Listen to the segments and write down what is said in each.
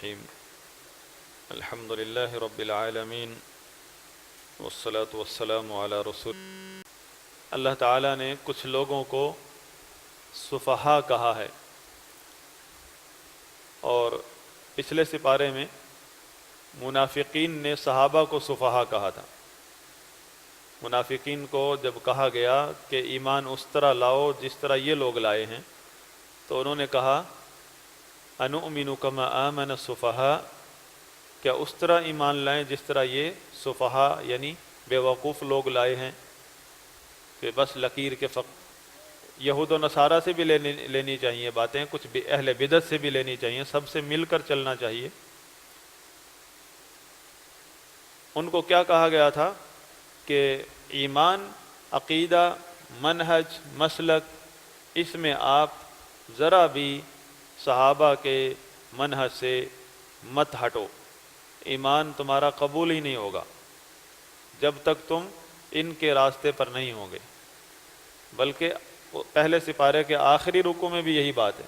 الرحیم الحمد للہ رب العالمین والصلاة والسلام علی رسول۔ اللہ تعالیٰ نے کچھ لوگوں کو سفہا کہا ہے، اور پچھلے سپارے میں منافقین نے صحابہ کو سفہا کہا تھا۔ منافقین کو جب کہا گیا کہ ایمان اس طرح لاؤ جس طرح یہ لوگ لائے ہیں، تو انہوں نے کہا انؤمن کما آمن السفہاء، کیا اس طرح ایمان لائیں جس طرح یہ سفہا یعنی بے وقوف لوگ لائے ہیں، کہ بس لکیر کے یہود و نصارہ سے بھی لینی چاہیے باتیں، کچھ اہل بدعت سے بھی لینی چاہیے، سب سے مل کر چلنا چاہیے۔ ان کو کیا کہا گیا تھا کہ ایمان، عقیدہ، منہج، مسلک، اس میں آپ ذرا بھی صحابہ کے منہج سے مت ہٹو، ایمان تمہارا قبول ہی نہیں ہوگا جب تک تم ان کے راستے پر نہیں ہوں گے۔ بلکہ پہلے سپارے کے آخری رکوع میں بھی یہی بات ہے،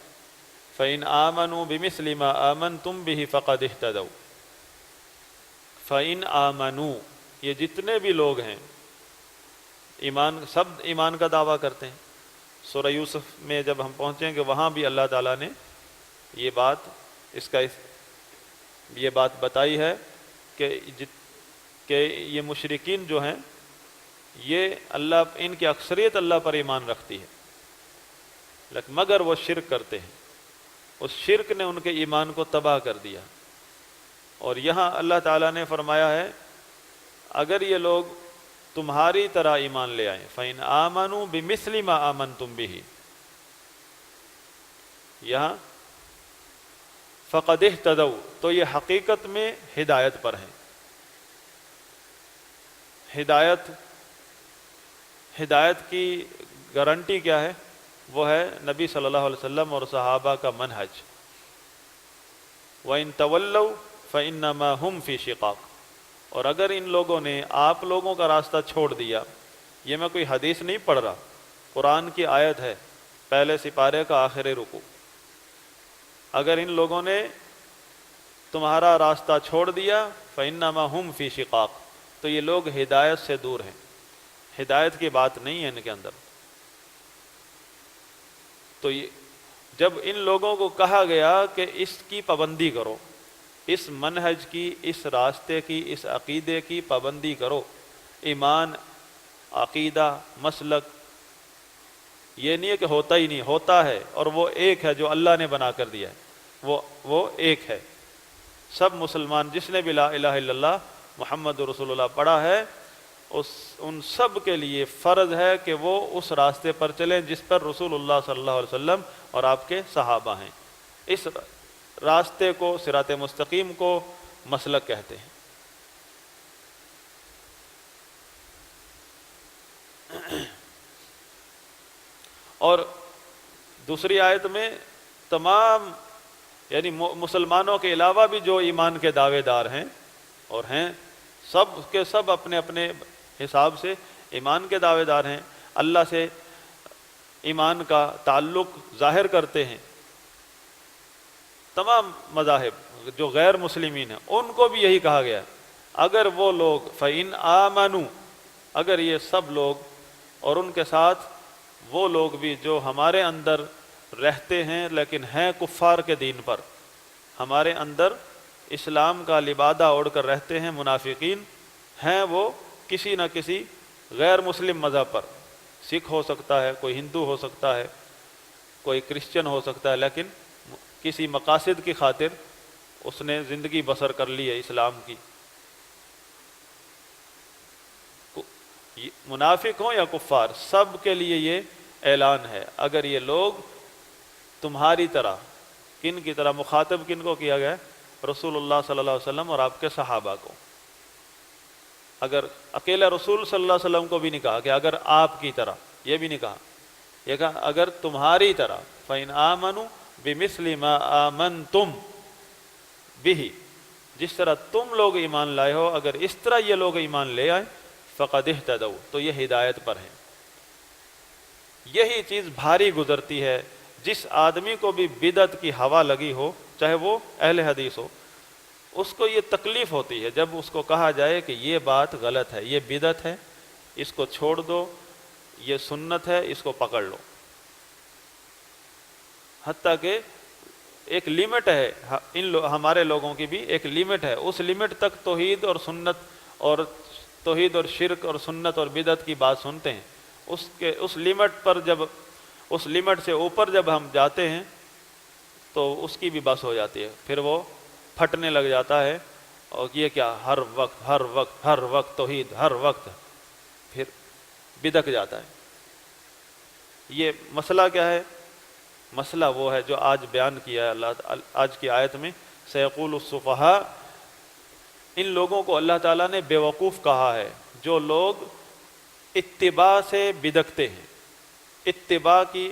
فَإِنْ آمَنُوا بِمِثْلِ مَا آمَنْتُمْ بِهِ فَقَدِ اهْتَدَوْا۔ فَإِنْ آمَنُوا، یہ جتنے بھی لوگ ہیں ایمان، سب ایمان کا دعویٰ کرتے ہیں۔ سورہ یوسف میں جب ہم پہنچیں گے وہاں بھی اللہ تعالیٰ نے یہ بات بتائی ہے کہ یہ مشرکین جو ہیں یہ ان کی اکثریت اللہ پر ایمان رکھتی ہے، لیکن مگر وہ شرک کرتے ہیں، اس شرک نے ان کے ایمان کو تباہ کر دیا۔ اور یہاں اللہ تعالیٰ نے فرمایا ہے اگر یہ لوگ تمہاری طرح ایمان لے آئیں، فَإِنْ آمَنُوا بِمِثْلِ مَا آمَنْتُمْ بِهِ، یہاں فَقَدِ اهْتَدَوْا، تو یہ حقیقت میں ہدایت پر ہیں۔ ہدایت کی گارنٹی کیا ہے؟ وہ ہے نبی صلی اللہ علیہ وسلم اور صحابہ کا منہج۔ وَإِن تَوَلَّوْا فَإِنَّمَا هُمْ فِي شِقَاقٍ، اور اگر ان لوگوں نے آپ لوگوں کا راستہ چھوڑ دیا، یہ میں کوئی حدیث نہیں پڑھ رہا، قرآن کی آیت ہے، پہلے سپارے کا آخری رکوع، اگر ان لوگوں نے تمہارا راستہ چھوڑ دیا فَإِنَّمَا هُمْ فِي شِقَاقٍ، تو یہ لوگ ہدایت سے دور ہیں، ہدایت کی بات نہیں ہے ان کے اندر۔ تو جب ان لوگوں کو کہا گیا کہ اس کی پابندی کرو، اس منہج کی، اس راستے کی، اس عقیدے کی پابندی کرو، ایمان، عقیدہ، مسلک، یہ نہیں ہے کہ ہوتا ہی نہیں، ہوتا ہے، اور وہ ایک ہے جو اللہ نے بنا کر دیا ہے، وہ ایک ہے۔ سب مسلمان جس نے بھی لا الہ الا اللہ محمد رسول اللہ پڑھا ہے، ان سب کے لیے فرض ہے کہ وہ اس راستے پر چلیں جس پر رسول اللہ صلی اللہ علیہ وسلم اور آپ کے صحابہ ہیں۔ اس راستے کو، صراط مستقیم کو مسلک کہتے ہیں۔ اور دوسری آیت میں تمام یعنی مسلمانوں کے علاوہ بھی جو ایمان کے دعوے دار ہیں اور ہیں، سب کے سب اپنے اپنے حساب سے ایمان کے دعوے دار ہیں، اللہ سے ایمان کا تعلق ظاہر کرتے ہیں۔ تمام مذاہب جو غیر مسلمین ہیں ان کو بھی یہی کہا گیا ہے، اگر وہ لوگ فَإِنْ آمَنُوا، اگر یہ سب لوگ اور ان کے ساتھ وہ لوگ بھی جو ہمارے اندر رہتے ہیں لیکن ہیں کفار کے دین پر، ہمارے اندر اسلام کا لبادہ اوڑھ کر رہتے ہیں، منافقین ہیں، وہ کسی نہ کسی غیر مسلم مذہب پر، سکھ ہو سکتا ہے، کوئی ہندو ہو سکتا ہے، کوئی کرسچن ہو سکتا ہے، لیکن کسی مقاصد کی خاطر اس نے زندگی بسر کر لی ہے اسلام کی۔ منافق ہوں یا کفار، سب کے لیے یہ اعلان ہے، اگر یہ لوگ تمہاری طرح، کن کی طرح، مخاطب کن کو کیا گیا ہے؟ رسول اللہ صلی اللہ علیہ وسلم اور آپ کے صحابہ کو۔ اگر اکیلے رسول صلی اللہ علیہ وسلم کو بھی نہیں کہا کہ اگر آپ کی طرح، یہ بھی نہیں کہا، یہ کہا اگر تمہاری طرح، فَإِنْ آمَنُوا بِمِثْلِ مَا آمَنْتُمْ بِهِ، جس طرح تم لوگ ایمان لائے ہو، اگر اس طرح یہ لوگ ایمان لے آئیں فَقَدِ اهْتَدَوْا، تو یہ ہدایت پر ہیں۔ یہی چیز بھاری گزرتی ہے، جس آدمی کو بھی بدعت کی ہوا لگی ہو چاہے وہ اہل حدیث ہو، اس کو یہ تکلیف ہوتی ہے جب اس کو کہا جائے کہ یہ بات غلط ہے، یہ بدعت ہے، اس کو چھوڑ دو، یہ سنت ہے، اس کو پکڑ لو۔ حتیٰ کہ ایک لمٹ ہے، ہمارے لوگوں کی بھی ایک لمٹ ہے، اس لمٹ تک توحید اور سنت اور توحید اور شرک اور سنت اور بدعت کی بات سنتے ہیں، اس لمٹ پر جب اس لمٹ سے اوپر جب ہم جاتے ہیں تو اس کی بھی بس ہو جاتی ہے، پھر وہ پھٹنے لگ جاتا ہے، اور یہ کیا ہر وقت ہر وقت ہر وقت توحید، ہر وقت، پھر بدک جاتا ہے۔ یہ مسئلہ کیا ہے؟ مسئلہ وہ ہے جو آج بیان کیا ہے اللہ آج کی آیت میں، سیقول السفہاء، ان لوگوں کو اللہ تعالیٰ نے بیوقوف کہا ہے جو لوگ اتباع سے بدکتے ہیں، اتباع کی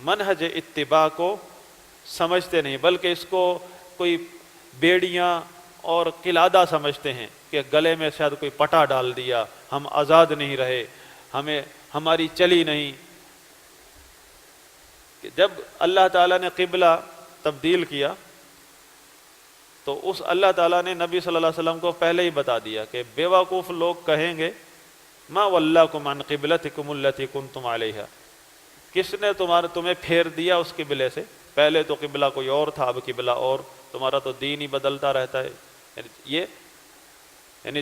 منہج اتباع کو سمجھتے نہیں، بلکہ اس کو کوئی بیڑیاں اور قلادہ سمجھتے ہیں کہ گلے میں شاید کوئی پٹا ڈال دیا، ہم آزاد نہیں رہے، ہماری چلی نہیں۔ کہ جب اللہ تعالیٰ نے قبلہ تبدیل کیا تو اس اللہ تعالیٰ نے نبی صلی اللہ علیہ وسلم کو پہلے ہی بتا دیا کہ بیوقوف لوگ کہیں گے ما ولاکم عن قبلتکم التی کنتم علیہا، کس نے تمہیں پھیر دیا اس قبلے سے؟ پہلے تو قبلہ کوئی اور تھا، اب قبلہ اور، تمہارا تو دین ہی بدلتا رہتا ہے۔ یعنی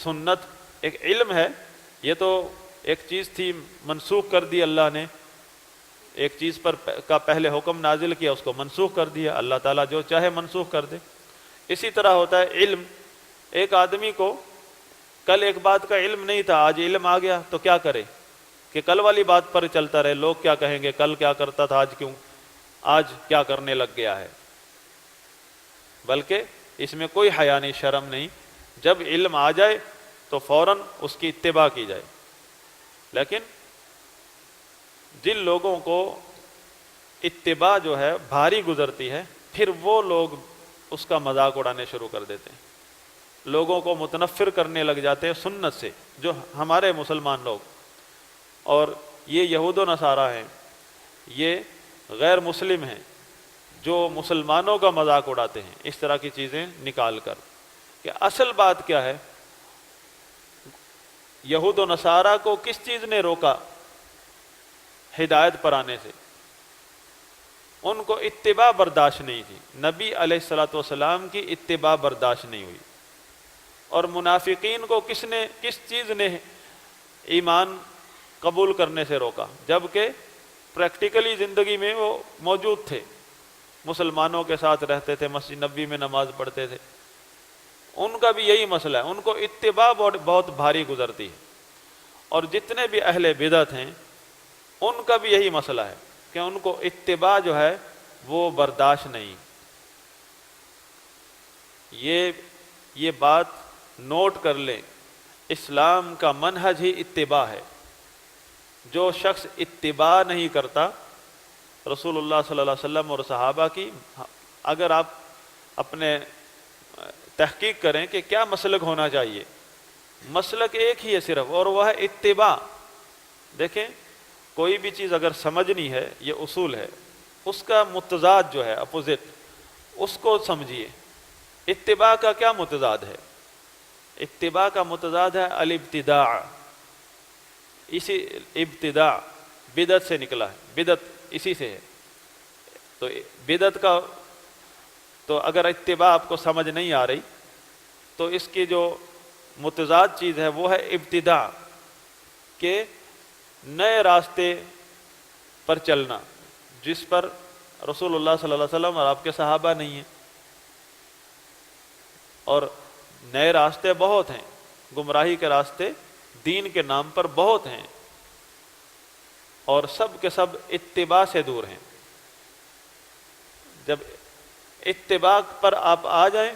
سنت ایک علم ہے، یہ تو ایک چیز تھی منسوخ کر دی اللہ نے، ایک چیز پر کا پہلے حکم نازل کیا، اس کو منسوخ کر دیا، اللہ تعالیٰ جو چاہے منسوخ کر دے۔ اسی طرح ہوتا ہے علم، ایک آدمی کو کل ایک بات کا علم نہیں تھا، آج علم آ گیا تو کیا کرے کہ کل والی بات پر چلتا رہے، لوگ کیا کہیں گے، کل کیا کرتا تھا آج کیا کرنے لگ گیا ہے، بلکہ اس میں کوئی حیا نہیں، شرم نہیں، جب علم آ جائے تو فوراً اس کی اتباع کی جائے۔ لیکن جن لوگوں کو اتباع جو ہے بھاری گزرتی ہے، پھر وہ لوگ اس کا مذاق اڑانے شروع کر دیتے ہیں، لوگوں کو متنفر کرنے لگ جاتے ہیں سنت سے، جو ہمارے مسلمان لوگ، اور یہ یہود و نصارہ ہیں، یہ غیر مسلم ہیں جو مسلمانوں کا مذاق اڑاتے ہیں اس طرح کی چیزیں نکال کر۔ کہ اصل بات کیا ہے؟ یہود و نصارہ کو کس چیز نے روکا ہدایت پر آنے سے؟ ان کو اتباع برداشت نہیں تھی، نبی علیہ الصلوۃ والسلام کی اتباع برداشت نہیں ہوئی۔ اور منافقین کو کس چیز نے ایمان قبول کرنے سے روکا؟ جبکہ پریکٹیکلی زندگی میں وہ موجود تھے، مسلمانوں کے ساتھ رہتے تھے، مسجد نبوی میں نماز پڑھتے تھے۔ ان کا بھی یہی مسئلہ ہے، ان کو اتباع بہت بھاری گزرتی ہے۔ اور جتنے بھی اہل بدعت ہیں ان کا بھی یہی مسئلہ ہے کہ ان کو اتباع جو ہے وہ برداشت نہیں۔ یہ بات نوٹ کر لیں، اسلام کا منہج ہی اتباع ہے۔ جو شخص اتباع نہیں کرتا رسول اللہ صلی اللہ علیہ وسلم اور صحابہ کی، اگر آپ اپنے تحقیق کریں کہ کیا مسلک ہونا چاہیے، مسلک ایک ہی ہے صرف، اور وہ ہے اتباع۔ دیکھیں، کوئی بھی چیز اگر سمجھنی ہے، یہ اصول ہے، اس کا متضاد جو ہے اپوزٹ، اس کو سمجھیے۔ اتباع کا کیا متضاد ہے؟ اتباع کا متضاد ہے الابتداع۔ اسی ابتداع بدعت سے نکلا ہے، بدعت اسی سے ہے۔ تو بدعت کا تو اگر اتباع آپ کو سمجھ نہیں آ رہی تو اس کی جو متضاد چیز ہے وہ ہے ابتداع، کہ نئے راستے پر چلنا جس پر رسول اللہ صلی اللہ علیہ وسلم اور آپ کے صحابہ نہیں ہیں۔ اور نئے راستے بہت ہیں، گمراہی کے راستے دین کے نام پر بہت ہیں، اور سب کے سب اتباع سے دور ہیں۔ جب اتباع پر آپ آ جائیں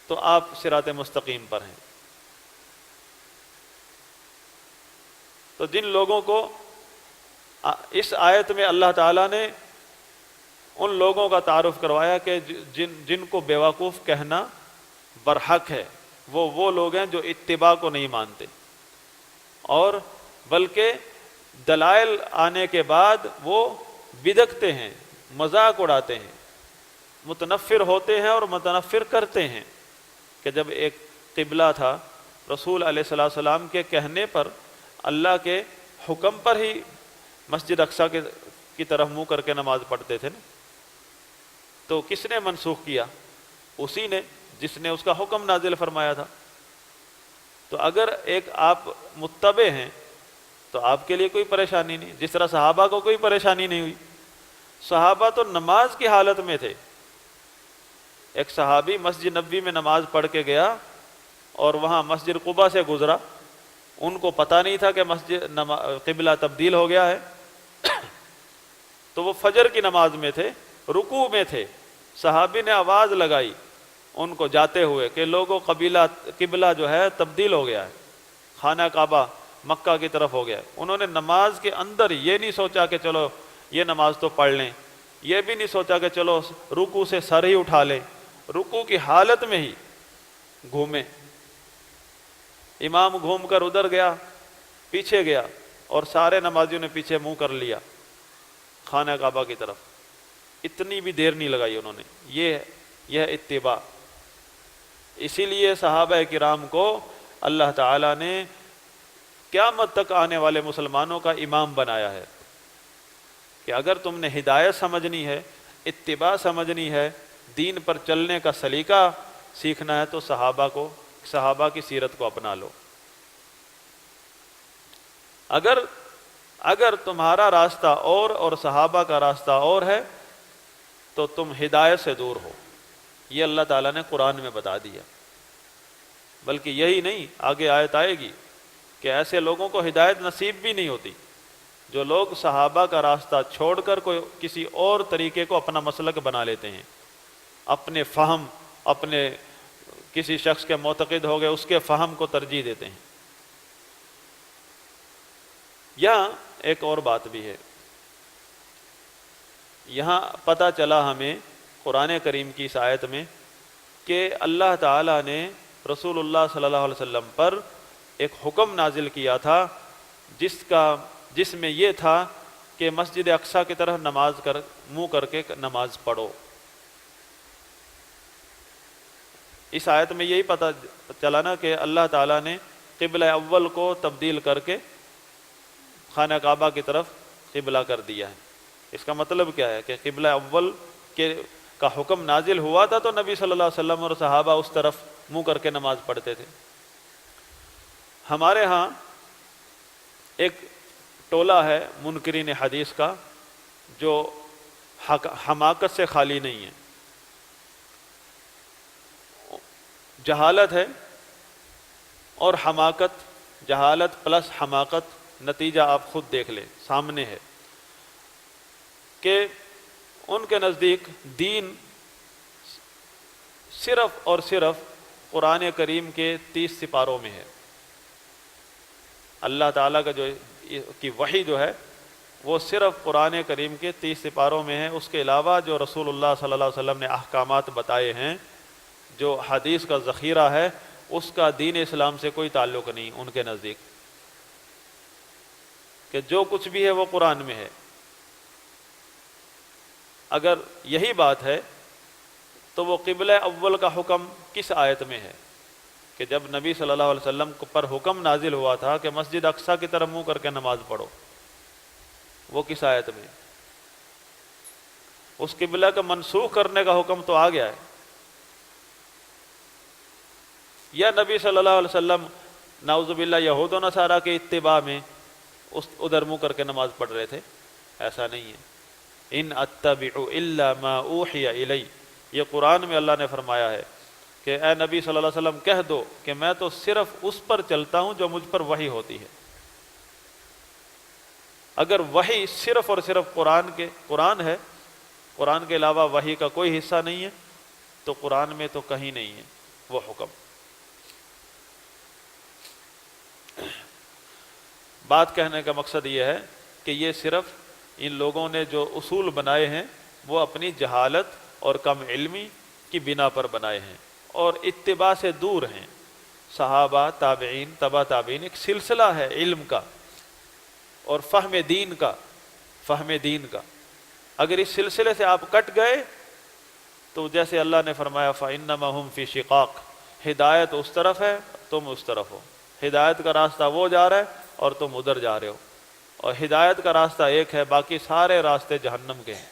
تو آپ صراط مستقیم پر ہیں۔ تو جن لوگوں کو اس آیت میں اللہ تعالیٰ نے ان لوگوں کا تعارف کروایا کہ جن کو بیوقوف کہنا برحق ہے، وہ لوگ ہیں جو اتباع کو نہیں مانتے، اور بلکہ دلائل آنے کے بعد وہ بدکتے ہیں، مذاق اڑاتے ہیں، متنفر ہوتے ہیں اور متنفر کرتے ہیں کہ جب ایک قبلہ تھا، رسول علیہ السلام کے کہنے پر، اللہ کے حکم پر ہی مسجد اقصیٰ کی طرف منہ کر کے نماز پڑھتے تھے نا، تو کس نے منسوخ کیا؟ اسی نے جس نے اس کا حکم نازل فرمایا تھا۔ تو اگر ایک آپ متبع ہیں تو آپ کے لیے کوئی پریشانی نہیں، جس طرح صحابہ کو کوئی پریشانی نہیں ہوئی۔ صحابہ تو نماز کی حالت میں تھے۔ ایک صحابی مسجد نبوی میں نماز پڑھ کے گیا اور وہاں مسجد قباء سے گزرا، ان کو پتہ نہیں تھا کہ قبلہ تبدیل ہو گیا ہے، تو وہ فجر کی نماز میں تھے، رکوع میں تھے، صحابی نے آواز لگائی ان کو جاتے ہوئے کہ لوگوں قبلہ جو ہے تبدیل ہو گیا ہے، خانہ کعبہ مکہ کی طرف ہو گیا ہے۔ انہوں نے نماز کے اندر یہ نہیں سوچا کہ چلو یہ نماز تو پڑھ لیں، یہ بھی نہیں سوچا کہ چلو رکوع سے سر ہی اٹھا لیں، رکوع کی حالت میں ہی گھومے۔ امام گھوم کر ادھر گیا، پیچھے گیا، اور سارے نمازیوں نے پیچھے منہ کر لیا خانہ کعبہ کی طرف۔ اتنی بھی دیر نہیں لگائی انہوں نے۔ یہ اتباع۔ اسی لیے صحابہ کرام کو اللہ تعالیٰ نے قیامت تک آنے والے مسلمانوں کا امام بنایا ہے کہ اگر تم نے ہدایت سمجھنی ہے، اتباع سمجھنی ہے، دین پر چلنے کا سلیقہ سیکھنا ہے، تو صحابہ کی سیرت کو اپنا لو۔ اگر تمہارا راستہ اور صحابہ کا راستہ اور ہے تو تم ہدایت سے دور ہو۔ یہ اللہ تعالیٰ نے قرآن میں بتا دیا۔ بلکہ یہی نہیں، آگے آیت آئے گی کہ ایسے لوگوں کو ہدایت نصیب بھی نہیں ہوتی جو لوگ صحابہ کا راستہ چھوڑ کر کوئی کسی اور طریقے کو اپنا مسلک بنا لیتے ہیں، اپنے فہم، اپنے کسی شخص کے معتقد ہو گئے اس کے فہم کو ترجیح دیتے ہیں۔ یہاں ایک اور بات بھی ہے، یہاں پتہ چلا ہمیں قرآن کریم کی اس آیت میں کہ اللہ تعالیٰ نے رسول اللہ صلی اللہ علیہ وسلم پر ایک حکم نازل کیا تھا جس میں یہ تھا کہ مسجد اقصیٰ کی طرف منہ کر کے نماز پڑھو۔ اس آیت میں یہی پتہ چلا نا کہ اللہ تعالیٰ نے قبلہ اول کو تبدیل کر کے خانہ کعبہ کی طرف قبلہ کر دیا ہے۔ اس کا مطلب کیا ہے کہ قبلہ اول کا حکم نازل ہوا تھا تو نبی صلی اللہ علیہ وسلم اور صحابہ اس طرف منہ کر کے نماز پڑھتے تھے۔ ہمارے ہاں ایک ٹولہ ہے منکرین حدیث کا جو حماقت سے خالی نہیں ہے، جہالت ہے اور حماقت، جہالت پلس حماقت، نتیجہ آپ خود دیکھ لیں، سامنے ہے کہ ان کے نزدیک دین صرف اور صرف قرآن کریم کے 30 سپاروں میں ہے۔ اللہ تعالیٰ کا کی وحی جو ہے وہ صرف قرآن کریم کے 30 سپاروں میں ہے۔ اس کے علاوہ جو رسول اللہ صلی اللہ علیہ وسلم نے احکامات بتائے ہیں، جو حدیث کا ذخیرہ ہے، اس کا دین اسلام سے کوئی تعلق نہیں ان کے نزدیک، کہ جو کچھ بھی ہے وہ قرآن میں ہے۔ اگر یہی بات ہے تو وہ قبلہ اول کا حکم کس آیت میں ہے کہ جب نبی صلی اللہ علیہ وسلم پر حکم نازل ہوا تھا کہ مسجد اقصیٰ کی طرف منہ کر کے نماز پڑھو، وہ کس آیت میں؟ اس قبلہ کا منسوخ کرنے کا حکم تو آ گیا ہے، یا نبی صلی اللہ علیہ وسلم نعوذ باللہ یہود و نصارہ کے اتباع میں ادھر منہ کر کے نماز پڑھ رہے تھے؟ ایسا نہیں ہے۔ ان اتبع الا ما اوحی الی، یہ قرآن میں اللہ نے فرمایا ہے کہ اے نبی صلی اللہ علیہ وسلم کہہ دو کہ میں تو صرف اس پر چلتا ہوں جو مجھ پر وحی ہوتی ہے۔ اگر وحی صرف اور صرف قرآن ہے، قرآن کے علاوہ وحی کا کوئی حصہ نہیں ہے، تو قرآن میں تو کہیں نہیں ہے وہ حکم۔ بات کہنے کا مقصد یہ ہے کہ یہ صرف ان لوگوں نے جو اصول بنائے ہیں وہ اپنی جہالت اور کم علمی کی بنا پر بنائے ہیں اور اتباع سے دور ہیں۔ صحابہ، تابعین، تبع تابعین ایک سلسلہ ہے علم کا اور فہم دین کا۔ اگر اس سلسلے سے آپ کٹ گئے تو جیسے اللہ نے فرمایا فَإِنَّمَا هُمْ فِي شِقَاقٍ، ہدایت اس طرف ہے تم اس طرف ہو، ہدایت کا راستہ وہ جا رہا ہے اور تم ادھر جا رہے ہو، اور ہدایت کا راستہ ایک ہے، باقی سارے راستے جہنم کے ہیں۔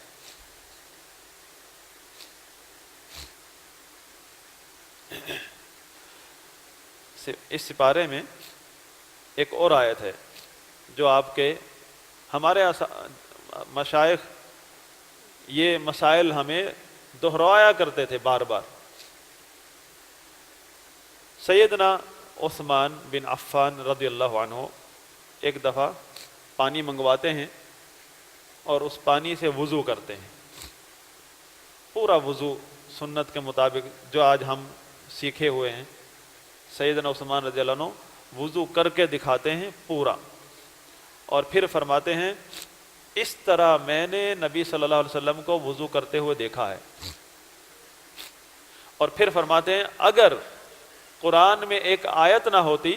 اس سپارے میں ایک اور آیت ہے جو آپ کے ہمارے مشائخ یہ مسائل ہمیں دہرایا کرتے تھے بار بار۔ سیدنا عثمان بن عفان رضی اللہ عنہ ایک دفعہ پانی منگواتے ہیں اور اس پانی سے وضو کرتے ہیں، پورا وضو سنت کے مطابق جو آج ہم سیکھے ہوئے ہیں، سیدنا عثمان رضی اللہ عنہ وضو کر کے دکھاتے ہیں پورا، اور پھر فرماتے ہیں اس طرح میں نے نبی صلی اللہ علیہ وسلم کو وضو کرتے ہوئے دیکھا ہے، اور پھر فرماتے ہیں اگر قرآن میں ایک آیت نہ ہوتی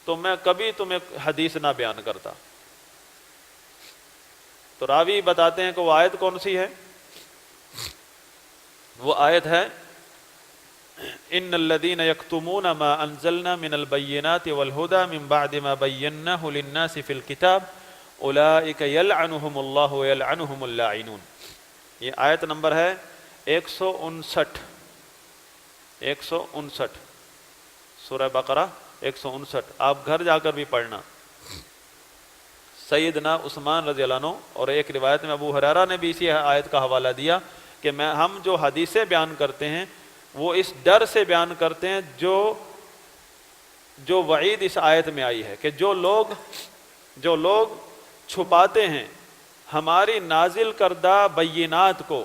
تو میں کبھی تمہیں حدیث نہ بیان کرتا۔ تو راوی بتاتے ہیں کہ وہ آیت کون سی ہے؟ وہ آیت ہے ان الذين يكتمون ما انزلنا من البينات والهدى من بعد ما بيناه للناس في الكتاب اولئك يلعنهم الله ويلعنهم اللاعنون۔ یہ آیت نمبر ہے 159 سورہ بقرہ 159، آپ گھر جا کر بھی پڑھنا۔ سیدنا عثمان رضی اللہ عنہ، اور ایک روایت میں ابو ہریرہ نے بھی اسی آیت کا حوالہ دیا کہ ہم جو حدیثیں بیان کرتے ہیں وہ اس ڈر سے بیان کرتے ہیں جو وعید اس آیت میں آئی ہے کہ جو لوگ چھپاتے ہیں ہماری نازل کردہ بینات کو،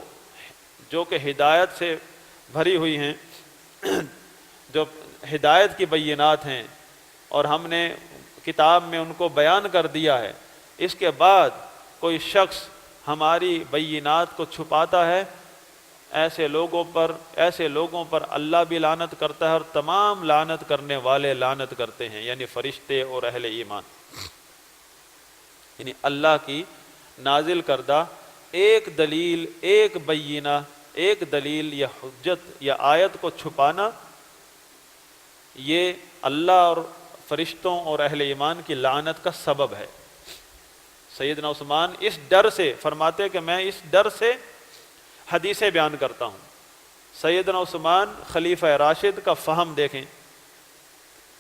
جو کہ ہدایت سے بھری ہوئی ہیں، جو ہدایت کی بینات ہیں اور ہم نے کتاب میں ان کو بیان کر دیا ہے، اس کے بعد کوئی شخص ہماری بینات کو چھپاتا ہے، ایسے لوگوں پر اللہ بھی لعنت کرتا ہے اور تمام لعنت کرنے والے لعنت کرتے ہیں، یعنی فرشتے اور اہل ایمان۔ یعنی اللہ کی نازل کردہ ایک دلیل، ایک بینہ، ایک دلیل یا حجت یا آیت کو چھپانا، یہ اللہ اور فرشتوں اور اہل ایمان کی لعنت کا سبب ہے۔ سیدنا عثمان اس ڈر سے فرماتے کہ میں اس ڈر سے حدیثیں بیان کرتا ہوں۔ سیدنا عثمان خلیفہ راشد کا فہم دیکھیں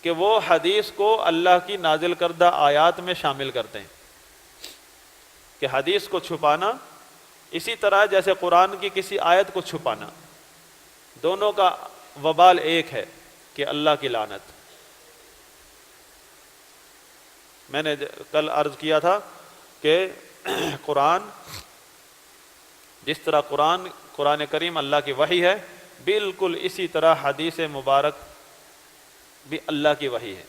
کہ وہ حدیث کو اللہ کی نازل کردہ آیات میں شامل کرتے ہیں، کہ حدیث کو چھپانا اسی طرح جیسے قرآن کی کسی آیت کو چھپانا، دونوں کا وبال ایک ہے کہ اللہ کی لعنت۔ میں نے کل عرض کیا تھا کہ قرآن جس طرح قرآن کریم اللہ کی وحی ہے، بالکل اسی طرح حدیث مبارک بھی اللہ کی وحی ہے،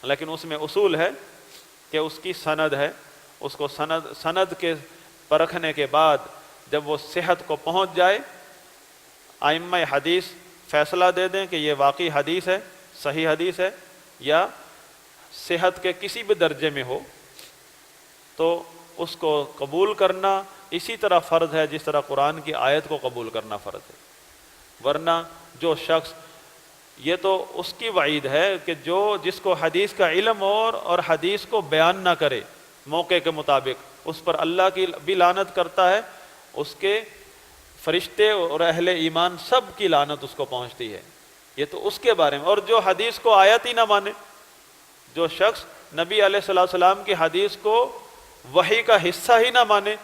لیکن اس میں اصول ہے کہ اس کی سند ہے، اس کو سند کے پرکھنے کے بعد جب وہ صحت کو پہنچ جائے، ائمہ حدیث فیصلہ دے دیں کہ یہ واقعی حدیث ہے، صحیح حدیث ہے، یا صحت کے کسی بھی درجے میں ہو، تو اس کو قبول کرنا اسی طرح فرض ہے جس طرح قرآن کی آیت کو قبول کرنا فرض ہے۔ ورنہ جو شخص، یہ تو اس کی وعید ہے کہ جس کو حدیث کا علم اور حدیث کو بیان نہ کرے موقع کے مطابق، اس پر اللہ کی بھی لعنت کرتا ہے، اس کے فرشتے اور اہل ایمان سب کی لعنت اس کو پہنچتی ہے۔ یہ تو اس کے بارے میں۔ اور جو حدیث کو آیت ہی نہ مانے، جو شخص نبی علیہ الصلوۃ والسلام کی حدیث کو وحی کا حصہ ہی نہ مانے،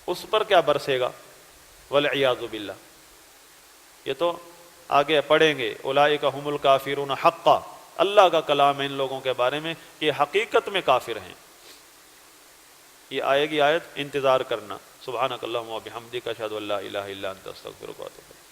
اس پر کیا برسے گا؟ والعیاذ باللہ۔ یہ تو آگے پڑھیں گے، اولئک ھم الکافرون حقا، اللہ کا کلام ہے ان لوگوں کے بارے میں کہ یہ حقیقت میں کافر ہیں۔ یہ آئے گی آیت، انتظار کرنا۔ سبحانک اللہم و بحمدک، اشہد ان لا الہ الا انت، استغفرک و اتوب الیک۔